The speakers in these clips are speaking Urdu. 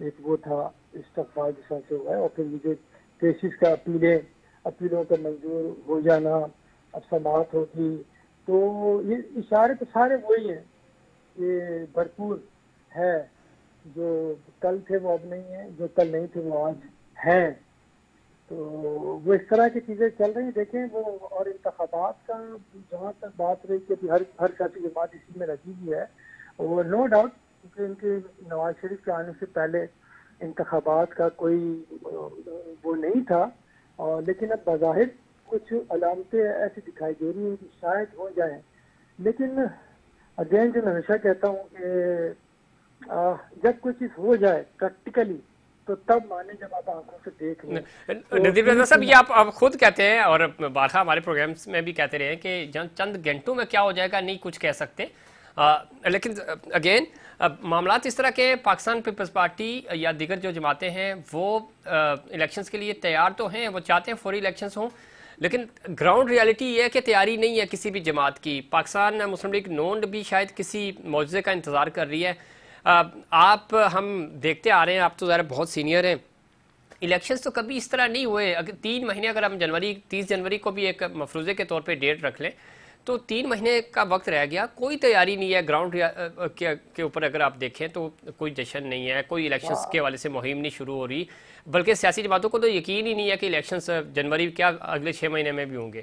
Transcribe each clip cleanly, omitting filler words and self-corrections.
ایک وہ تھا استغفار جس طرح سے ہوا ہے، اور پھر یہ جو کیسز کا اپیلوں کا منظور ہو جانا، اب سماعت ہوگی، تو یہ اشارے تو سارے وہی ہیں، یہ بھرپور ہے، جو کل تھے وہ اب نہیں ہیں، جو کل نہیں تھے وہ آج ہیں، تو وہ اس طرح کی چیزیں چل رہی ہیں۔ دیکھیں وہ، اور انتخابات کا جہاں تک بات رہی کہ ہر سیاسی جماعت اسی میں لگی ہوئی ہے، وہ نو ڈاؤٹ، کیونکہ ان کے نواز شریف کے آنے سے پہلے انتخابات کا کوئی وہ نہیں تھا، اور لیکن اب بظاہر کچھ علامتیں ایسی دکھائی دے رہی ہیں کہ شاید ہو جائیں، لیکن اگین جو میں ہمیشہ کہتا ہوں کہ جب کوئی چیز ہو جائے پریکٹیکلی تو تب مانے جب آپ آنکھوں سے دیکھ لیں۔ تو ندیم رضا صاحب، یہ آپ خود کہتے ہیں اور بارہا ہمارے پروگرامز میں بھی کہتے رہے ہیں کہ چند گھنٹوں میں کیا ہو جائے گا نہیں کچھ کہہ سکتے، لیکن اگین معاملات اس طرح کے پاکستان پیپلز پارٹی یا دیگر جو جماعتیں ہیں وہ الیکشنز کے لیے تیار تو ہیں، وہ چاہتے ہیں فوری الیکشنز ہوں، لیکن گراؤنڈ ریالٹی یہ ہے کہ تیاری نہیں ہے کسی بھی جماعت کی۔ پاکستان مسلم لیگ نون بھی شاید کسی معجزے کا انتظار کر رہی ہے۔ آپ ہم دیکھتے آ رہے ہیں، آپ تو ظاہر بہت سینئر ہیں، الیکشنز تو کبھی اس طرح نہیں ہوئے۔ اگر 3 مہینے اگر ہم 30 جنوری کو بھی ایک مفروضے کے طور پہ ڈیٹ رکھ لیں تو 3 مہینے کا وقت رہ گیا، کوئی تیاری نہیں ہے گراؤنڈ کے اوپر۔ اگر آپ دیکھیں تو کوئی جشن نہیں ہے، کوئی الیکشنز کے حوالے سے مہم نہیں شروع ہو رہی، بلکہ سیاسی جماعتوں کو تو یقین ہی نہیں ہے کہ الیکشنز جنوری کیا اگلے 6 مہینے میں بھی ہوں گے۔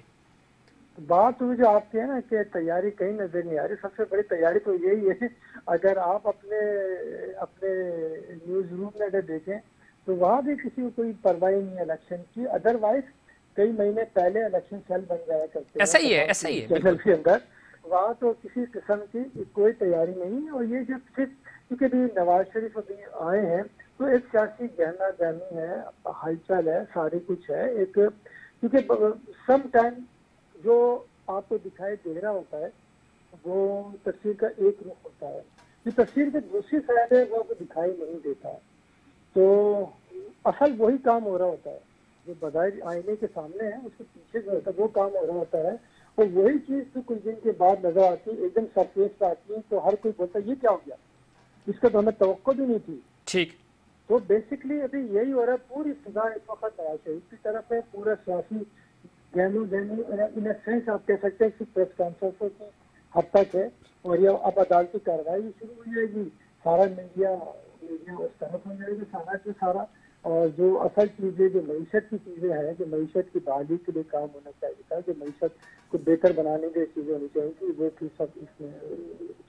بات ہوئی جو آپ کی ہے نا کہ تیاری کہیں نظر نہیں آ رہی، سب سے بڑی تیاری تو یہی ہے، اگر آپ اپنے نیوز روم میں اگر دیکھیں تو وہاں بھی کسی کو کوئی پرواہ نہیں ہے الیکشن کی، ادروائز کئی مہینے پہلے الیکشن سیل بن جایا کرتے ہیں ایسا ہی ہے، تمام ایسا ہی ہے، چینل بالکل۔ کے اندر، وہاں تو کسی قسم کی کوئی تیاری نہیں ہے۔ اور یہ جب صرف کیونکہ بھی نواز شریف ابھی آئے ہیں تو ایک سیاسی گہنا گہنی ہے، ہلچل ہے، ساری کچھ ہے، ایک کیونکہ سم ٹائم جو آپ کو دکھائی دے رہا ہوتا ہے وہ تصویر کا ایک رخ ہوتا ہے، جو تصویر کی دوسری سائڈ ہے وہ دکھائی نہیں دیتا، تو اصل وہی کام ہو رہا ہوتا ہے جو بظاہر آئینے کے سامنے ہے، اس کے پیچھے جو ہوتا ہے وہ کام ہو رہا ہوتا ہے، اور وہی چیز تو کچھ دن کے بعد نظر آتی ہے، ایک دم سرفیس پہ آتی ہے تو ہر کوئی بولتا ہے یہ کیا ہو گیا، اس کا تو ہمیں توقع بھی نہیں تھی۔ ٹھیک۔ تو بیسکلی ابھی یہی ہو رہا ہے، پوری فضا اس وقت نواز شریف کی طرف ہے، پورا سیاسی گہنو گہنی ان سینس آپ کہہ سکتے ہیں کہ پریس کانفرنسوں کی حد تک ہے، اور یہ اب عدالتی کارروائی شروع ہو جائے گی، سارا میڈیا اس طرف ہو جائے گا سارا کے سارا، اور جو اصل چیزیں جو معیشت کی چیزیں ہیں، جو معیشت کی بحالی کے لیے کام ہونا چاہیے تھا، جو معیشت کو بہتر بنانے کے لیے چیزیں ہونی چاہیے تھی، وہ پھر سب اس میں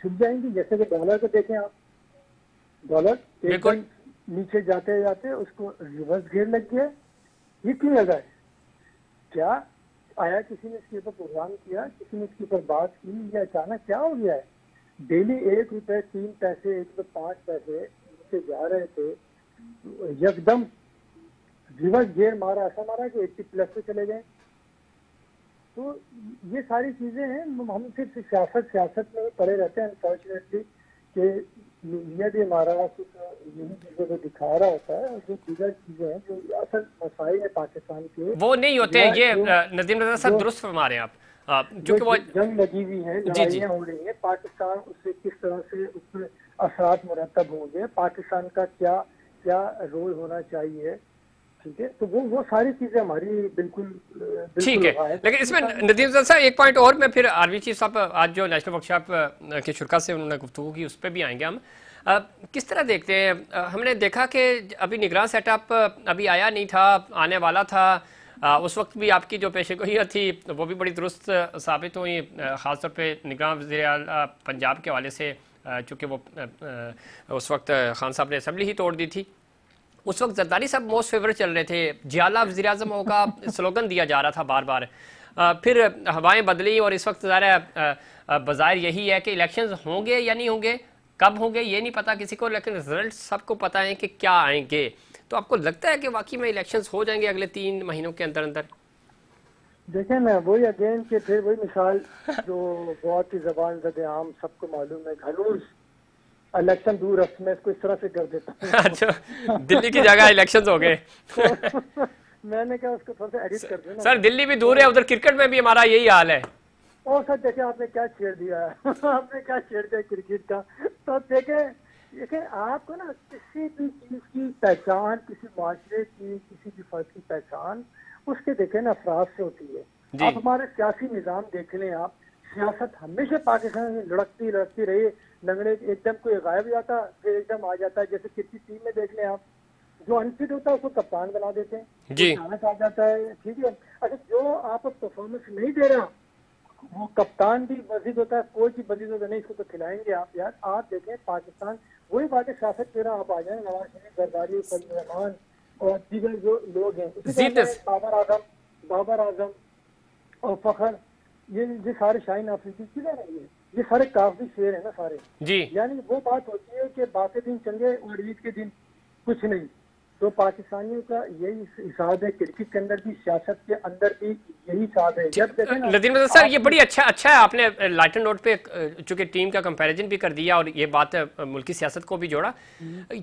چھپ جائیں گی۔ جیسے کہ ڈالر کو دیکھیں آپ، ڈالر ایک بالکل۔ دم نیچے جاتے جاتے اس کو ریورس گیئر لگ گیا، یہ کیوں لگا ہے؟ کیا آیا کسی نے اس کے اوپر پروگرام کیا، کسی نے اس کے اوپر بات کی، یا اچانک کیا ہو گیا ہے؟ ڈیلی 1 روپے 3 پیسے 1 روپے 5 پیسے سے جا رہے تھے، یکدم ریورس گیئر مارا، ایسا مارا کہ 80 پلس پہ چلے گئے۔ تو یہ ساری چیزیں ہیں، ہم صرف سیاست میں پڑے رہتے ہیں انفارچونیٹلی، کہ میڈیا بھی ہمارا صرف یہی چیزوں کو دکھا رہا ہوتا ہے، اور جو دیگر چیزیں ہیں جو اصل مسائل ہیں پاکستان کے، وہ نہیں ہوتے یا ہیں، یہ جو ندیم رضا صاحب جو درست فرما رہے ہیں آپ، جو چونکہ وہ جنگ لگی ہوئی ہے، جی جی لڑائیاں ہو رہی ہیں، پاکستان اس سے کس طرح سے اس میں اثرات مرتب ہوں گے، پاکستان کا کیا کیا رول ہونا چاہیے، ٹھیک ہے، تو وہ ساری چیزیں ہماری بالکل ٹھیک ہے۔ غائب لیکن اس ہوتی میں جا رہی ندیم رضا صاحب ایک پوائنٹ اور، میں پھر آروی چیف صاحب آج جو نیشنل ورکشاپ کے شرکا سے انہوں نے گفتگو کی اس پہ بھی آئیں گے ہم۔ کس طرح دیکھتے ہیں، ہم نے دیکھا کہ ابھی نگراں سیٹ اپ ابھی آیا نہیں تھا، آنے والا تھا، اس وقت بھی آپ کی جو پیشے گوئیاں تھی وہ بھی بڑی درست ثابت ہوئی، خاص طور پہ نگراں وزیر اعلیٰ پنجاب کے حوالے سے، چونکہ وہ اس وقت خان صاحب نے اسمبلی ہی توڑ دی تھی۔ اس وقت زرداری صاحب موسٹ فیور چل رہے تھے، جیالہ وزیر اعظم ہوگا سلوگن دیا جا رہا تھا بار بار، پھر ہوائیں بدلی، اور اس وقت ظاہر ہے بظاہر یہی ہے کہ الیکشنز ہوں گے یا نہیں ہوں گے، کب ہوں گے یہ نہیں پتا کسی کو، لیکن رزلٹ سب کو پتا ہے کہ کیا آئیں گے۔ تو آپ کو لگتا ہے کہ واقعی میں الیکشنز ہو جائیں گے اگلے 3 مہینوں کے اندر اندر؟ دیکھیں نا، وہی اگین کہ پھر وہی مثال جو بہت ہی زبان زد عام سب کو معلوم ہے، گھنوز الیکشن دور رفت میں اس کو اس طرح سے کر دیتا اچھا، ہوں دلی کی جگہ الیکشنز ہو گئے۔ تو میں نے کہا اس کو تھوڑا سا ایڈٹ کر دوں نا سر میں، دلی بھی دور ہے، تو ادھر کرکٹ میں بھی ہمارا یہی حال ہے۔ اور سر دیکھیں آپ نے کیا چھیڑ دیا ہے آپ نے کیا چھیڑ دیا کرکٹ کا، تو دیکھیں لیکن آپ کو نا کسی بھی چیز کی پہچان، کسی معاشرے کی، کسی بھی فرد کی پہچان اس کے دیکھیں نا افراد سے ہوتی ہے. جی آپ ہمارے سیاسی نظام دیکھ لیں، آپ سیاست ہمیشہ پاکستان میں لڑکتی رہی. لنگڑے ایک دم کوئی غائب ہو جاتا پھر ایک دم آ جاتا ہے. جیسے کرکٹ ٹیم میں دیکھ لیں آپ، جو انفٹ ہوتا ہے اس کو کپتان بنا دیتے ہیں، وہ جی اچانک آ جاتا ہے. ٹھیک ہے، اچھا جو آپ پرفارمنس نہیں دے رہا وہ کپتان بھی مزید ہوتا ہے، کوچ بھی مزید ہوتا ہے. نہیں اس کو تو کھلائیں گے آپ. یار آپ دیکھیں پاکستان وہی بات ہے، سیاست پہ آپ آ جائیں، نواز شریف، زرداری، فضل الرحمان اور دیگر جو لوگ ہیں. اسی طرح زید میں بابر اعظم اور فخر، یہ سارے شاہین آفریدی کدھر ہے؟ یہ سارے کاغذی شیر ہیں نا سارے. جی یعنی وہ بات ہوتی ہے کہ باقی دن چنگے اور عید کے دن کچھ نہیں. تو پاکستانیوں کا یہی حساب ہے، کرکٹ کے اندر بھی، سیاست کے اندر بھی یہی حساب ہے. جب دیکھیں نا ندیم رضا صاحب، یہ آپ کی بڑی اچھا ہے آپ نے لائٹن نوٹ پہ چونکہ ٹیم کا کمپیریزن بھی کر دیا اور یہ بات ملکی سیاست کو بھی جوڑا.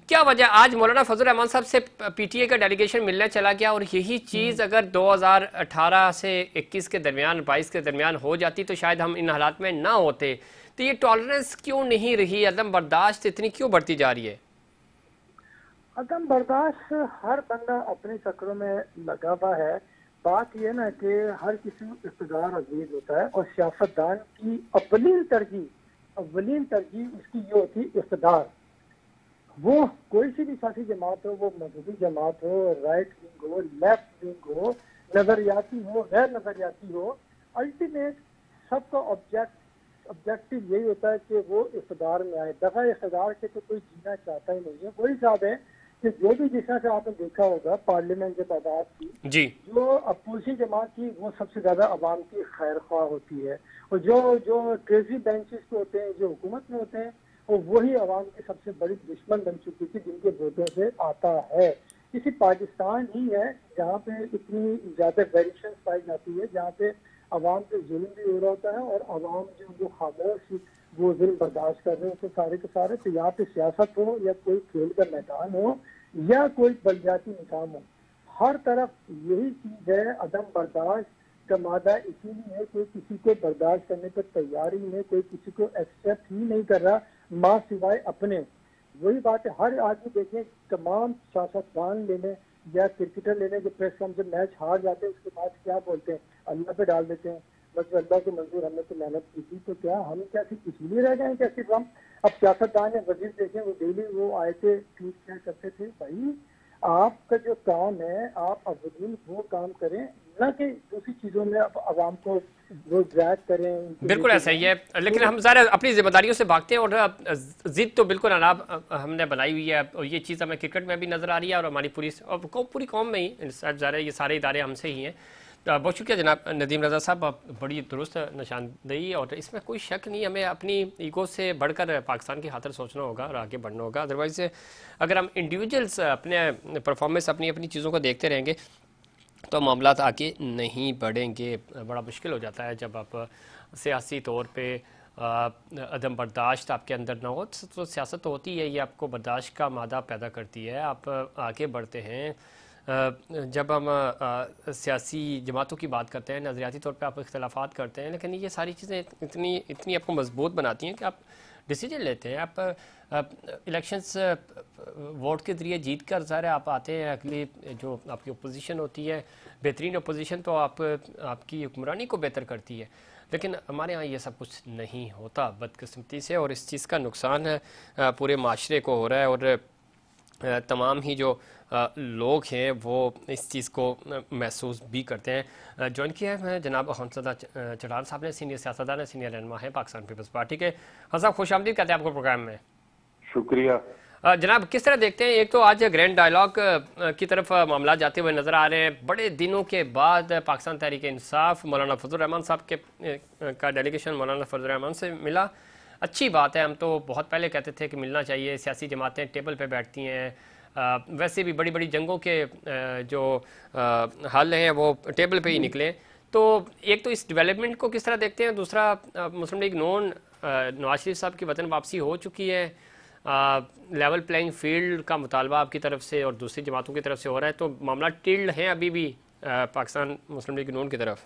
کیا وجہ آج مولانا فضل الرحمان صاحب سے پی ٹی اے کا ڈیلیگیشن ملنے چلا گیا اور یہی چیز اگر 2018 سے 21 کے درمیان 22 کے درمیان ہو جاتی تو شاید ہم ان حالات میں نہ ہوتے. تو یہ ٹالرنس کیوں نہیں رہی، عدم برداشت اتنی کیوں بڑھتی جا رہی ہے؟ عدم برداشت ہر بندہ اپنے چکروں میں لگا ہوا ہے. بات یہ نا کہ ہر کسی کو اقتدار عزیز ہوتا ہے اور سیاستدان کی اولین ترجیح اس کی یہ ہوتی ہے اقتدار. وہ کوئی سی بھی سیاسی جماعت ہو، وہ مذہبی جماعت ہو، رائٹ ونگ ہو، لیفٹ ونگ ہو، نظریاتی ہو، غیر نظریاتی ہو، الٹیمیٹ سب کا آبجیکٹو یہی ہوتا ہے کہ وہ اقتدار میں آئے. دفعہ اقتدار کے تو کوئی جینا چاہتا ہی نہیں ہے. وہی صاحب ہے کہ جو بھی جس طرح سے آپ نے دیکھا ہوگا پارلیمنٹ جب آزاد کی، جی جو اپوزیشن جماعت کی وہ سب سے زیادہ عوام کی خیر خواہ ہوتی ہے، اور جو کریزی بینچز پہ ہوتے ہیں، جو حکومت میں ہوتے ہیں، اور وہی عوام کی سب سے بڑی دشمن بن چکی تھی جن کے ووٹوں سے آتا ہے. کسی پاکستان ہی ہے جہاں پہ اتنی زیادہ ویریشن پائی جاتی ہے، جہاں پہ عوام پہ ظلم بھی ہو رہا ہوتا ہے اور عوام جو خاموش وہ ظلم برداشت کر رہے ہیں سارے کے سارے. تو یہاں پہ سیاست ہو یا کوئی کھیل کا میدان ہو یا کوئی بلدیاتی نظام ہو، ہر طرف یہی چیز ہے، عدم برداشت کا مادہ. اسی لیے کوئی کسی کو برداشت کرنے پر تیار ہی نہیں، کوئی کسی کو ایکسیپٹ ہی نہیں کر رہا ماں سوائے اپنے. وہی بات ہے، ہر آدمی دیکھیں، تمام سیاستدان لے لیں یا کرکٹر لے لیں، جو پریس کانفرنس میچ ہار جاتے ہیں اس کے بعد کیا بولتے ہیں؟ اللہ پہ ڈال دیتے ہیں، بس اللہ کے منظور، ہم نے تو محنت کی تھی. تو کیا ہم کیا صرف اس لیے رہ گئے ہیں؟ کیا صرف ہم اب سیاستدان ہیں؟ وزیر دیکھیں وہ ڈیلی وہ آئے تھے ٹویٹ کیا کرتے تھے، بھائی آپ کا جو کام ہے آپ اولین وہ کام کریں، نہ کہ دوسری چیزوں میں عوام کو وہ ڈریگ کریں، ان کو لے بالکل کے ایسا جائیں. ہی ہے، لیکن تو ہم ظاہر اپنی ذمہ داریوں سے بھاگتے ہیں اور ضد تو بالکل اناب ہم نے بنائی ہوئی ہے اور یہ چیز ہمیں کرکٹ میں بھی نظر آ رہی ہے اور ہماری پوری قوم میں ہی ظاہر ہے، یہ سارے ادارے ہم سے ہی ہیں. بہت شکریہ جناب ندیم رضا صاحب، بڑی درست نشاندہی، اور اس میں کوئی شک نہیں ہمیں اپنی ایگو سے بڑھ کر پاکستان کی خاطر سوچنا ہوگا اور آگے بڑھنا ہوگا. ادروائز اگر ہم انڈیویجولس اپنے پرفارمنس اپنی چیزوں کو دیکھتے رہیں گے تو معاملات آگے نہیں بڑھیں گے. بڑا مشکل ہو جاتا ہے جب آپ سیاسی طور پہ عدم برداشت آپ کے اندر نہ ہو. تو سیاست تو ہوتی ہے، یہ آپ کو برداشت کا مادہ پیدا کرتی ہے، آپ آگے بڑھتے ہیں. جب ہم سیاسی جماعتوں کی بات کرتے ہیں، نظریاتی طور پہ آپ اختلافات کرتے ہیں، لیکن یہ ساری چیزیں اتنی آپ کو مضبوط بناتی ہیں کہ آپ ڈیسیجن لیتے ہیں. آپ الیکشنز ووٹ کے ذریعے جیت کر ظاہر آپ آتے ہیں، اگلی جو آپ کی اپوزیشن ہوتی ہے، بہترین اپوزیشن تو آپ کی حکمرانی کو بہتر کرتی ہے. لیکن ہمارے ہاں یہ سب کچھ نہیں ہوتا بدقسمتی سے، اور اس چیز کا نقصان پورے معاشرے کو ہو رہا ہے. اور تمام ہی جو لوگ ہیں وہ اس چیز کو محسوس بھی کرتے ہیں. جوائن کیا ہے جناب حنزدہ چڑھان صاحب نے، سینئر سیاستدان ہیں، سینئر رہنما ہیں پاکستان پیپلز پارٹی کے. حنزدہ صاحب خوش آمدید کہتے ہیں آپ کو پروگرام میں. شکریہ. جناب کس طرح دیکھتے ہیں، ایک تو آج گرینڈ ڈائیلاگ کی طرف معاملات جاتے ہوئے نظر آ رہے ہیں، بڑے دنوں کے بعد پاکستان تحریک انصاف مولانا فضل الرحمان صاحب کا ڈیلیگیشن مولانا فضل الرحمان سے ملا. اچھی بات ہے، ہم تو بہت پہلے کہتے تھے کہ ملنا چاہیے، سیاسی جماعتیں ٹیبل پہ بیٹھتی ہیں. ویسے بھی بڑی جنگوں کے جو حل ہیں وہ ٹیبل پہ ہی نکلیں. تو ایک تو اس ڈیولپمنٹ کو کس طرح دیکھتے ہیں، دوسرا مسلم لیگ نون نواز شریف صاحب کی وطن واپسی ہو چکی ہے، لیول پلینگ فیلڈ کا مطالبہ آپ کی طرف سے اور دوسری جماعتوں کی طرف سے ہو رہا ہے، تو معاملہ ٹلڈ ہیں ابھی بھی پاکستان مسلم لیگ نون کی طرف.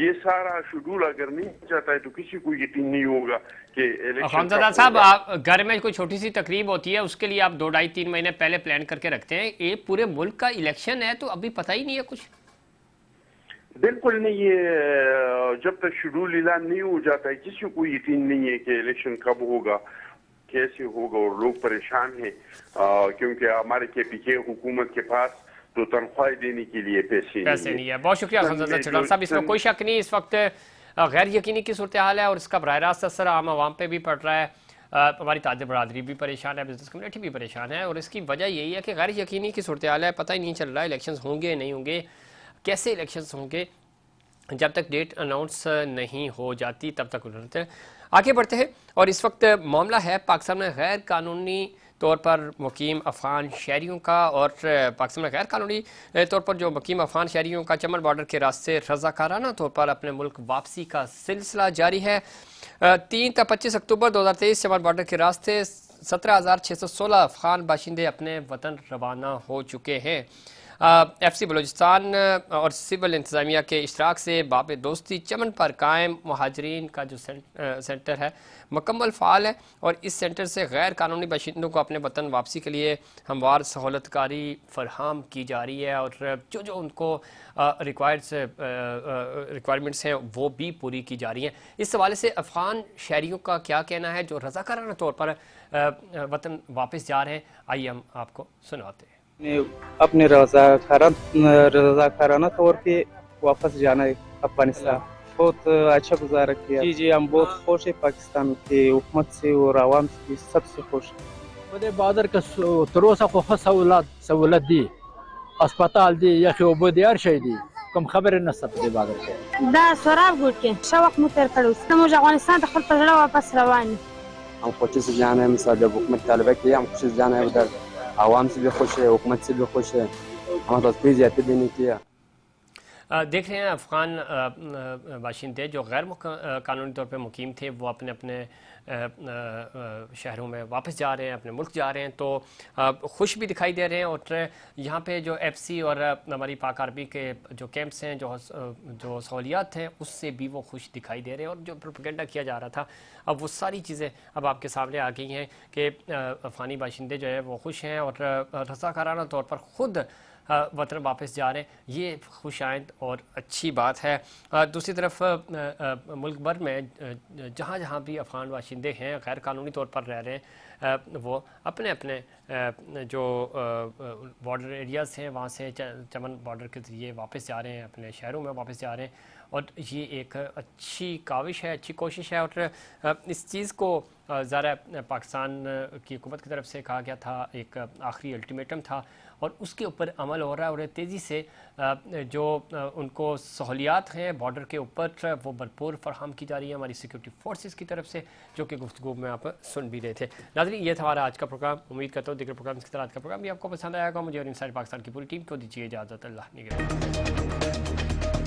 یہ سارا شیڈول اگر نہیں جاتا ہے تو کسی کو یقین نہیں ہوگا کہ الیکشن خامزادہ صاحب، آپ گھر میں کوئی چھوٹی سی تقریب ہوتی ہے، اس کے لیے آپ 2-2.5-3 مہینے پہلے پلان کر کے رکھتے ہیں. یہ پورے ملک کا الیکشن ہے تو ابھی پتہ ہی نہیں ہے کچھ. بالکل نہیں. یہ جب تک شیڈول اعلان نہیں ہو جاتا ہے کسی کو یقین نہیں ہے کہ الیکشن کب ہوگا، کیسے ہوگا، اور لوگ پریشان ہیں کیونکہ ہمارے کے حکومت کے پاس تو تنخواہ دینے کے لیے پیسے نہیں ہے. بہت شکریہ خامزادہ چڑھال صاحب. اس میں کوئی شک نہیں، اس وقت غیر یقینی کی صورتحال ہے اور اس کا براہ راست اثر عام عوام پہ بھی پڑ رہا ہے. ہماری تاجر برادری بھی پریشان ہے، بزنس کمیونٹی بھی پریشان ہے، اور اس کی وجہ یہی ہے کہ غیر یقینی کی صورتحال ہے. پتہ ہی نہیں چل رہا الیکشنز ہوں گے نہیں ہوں گے، کیسے الیکشنز ہوں گے. جب تک ڈیٹ اناؤنس نہیں ہو جاتی تب تک آگے بڑھتے ہیں. اور اس وقت معاملہ ہے پاکستان میں غیر قانونی طور پر مقیم افغان شہریوں کا، اور پاکستان میں غیر قانونی طور پر جو مقیم افغان شہریوں کا چمن بارڈر کے راستے رضاکارانہ طور پر اپنے ملک واپسی کا سلسلہ جاری ہے. 3 تا 25 اکتوبر 2023 چمن بارڈر کے راستے 17,616 افغان باشندے اپنے وطن روانہ ہو چکے ہیں. ایف سی بلوچستان اور سول انتظامیہ کے اشتراک سے باب دوستی چمن پر قائم مہاجرین کا جو سینٹر ہے مکمل فعال ہے، اور اس سینٹر سے غیر قانونی باشندوں کو اپنے وطن واپسی کے لیے ہموار سہولت کاری فراہم کی جا رہی ہے، اور جو ان کو ریکوائرمنٹس ہیں وہ بھی پوری کی جا رہی ہیں. اس حوالے سے افغان شہریوں کا کیا کہنا ہے جو رضاکارانہ طور پر وطن واپس جا رہے ہیں؟ آئیے ہم آپ کو سناتے ہیں. اپنے رضاکارانہ طور پہ واپس جانا ہے افغانستان. بہت اچھا گزارا کیا. جی ہم بہت خوش ہیں پاکستان کی حکومت سے اور عوام سے، سب سے خوش ہیں. په بادر کې تر اوسه خو ښه سہولت دی، اسپتال دی، یخې اوبه دی، هر شی دی. کوم خبرې نشته په دې بادر کې. دا سوراب ګوټ کې ښه وخت مو تېر کړی اوس موږ افغانستان ته خپل په زړه واپس روان یو. ہم خوشی سے جانا ہے، مثال جب حکومت طالبہ کی ہم خوشی سے جانا ہے ادھر. عوام سے بھی خوش ہے، حکومت سے بھی خوش ہے، ہمارے پاس کوئی زیادتی بھی نہیں کیا. دیکھ رہے ہیں افغان باشندے جو غیر قانونی طور پہ مقیم تھے وہ اپنے اپنے شہروں میں واپس جا رہے ہیں، اپنے ملک جا رہے ہیں، تو خوش بھی دکھائی دے رہے ہیں. اور یہاں پہ جو ایف سی اور ہماری پاک عربی کے جو کیمپس ہیں، جو سہولیات ہیں، اس سے بھی وہ خوش دکھائی دے رہے ہیں. اور جو پروپیگنڈا کیا جا رہا تھا اب وہ ساری چیزیں اب آپ کے سامنے آ گئی ہیں کہ افغانی باشندے جو ہے وہ خوش ہیں اور رضاکارانہ طور پر خود وطن واپس جا رہے ہیں. یہ خوش آئند اور اچھی بات ہے. دوسری طرف ملک بھر میں جہاں جہاں بھی افغان باشندے ہیں غیر قانونی طور پر رہ رہے ہیں، وہ اپنے اپنے جو بارڈر ایریاز ہیں وہاں سے چمن بارڈر کے ذریعے واپس جا رہے ہیں، اپنے شہروں میں واپس جا رہے ہیں. اور یہ ایک اچھی کاوش ہے، اچھی کوشش ہے. اور اس چیز کو ذرا پاکستان کی حکومت کی طرف سے کہا گیا تھا، ایک آخری الٹیمیٹم تھا، اور اس کے اوپر عمل ہو رہا ہے. اور تیزی سے جو ان کو سہولیات ہیں بارڈر کے اوپر وہ بھرپور فراہم کی جا رہی ہے ہماری سیکورٹی فورسز کی طرف سے، جو کہ گفتگو میں آپ سن بھی رہے تھے. ناظرین، یہ تھا ہمارا آج کا پروگرام. امید کرتا ہوں دیگر پروگرامز کی طرح آج کا پروگرام بھی آپ کو پسند آیا گا. مجھے اور انسائڈ پاکستان کی پوری ٹیم کو دیجیے اجازت. اللہ نگہبان.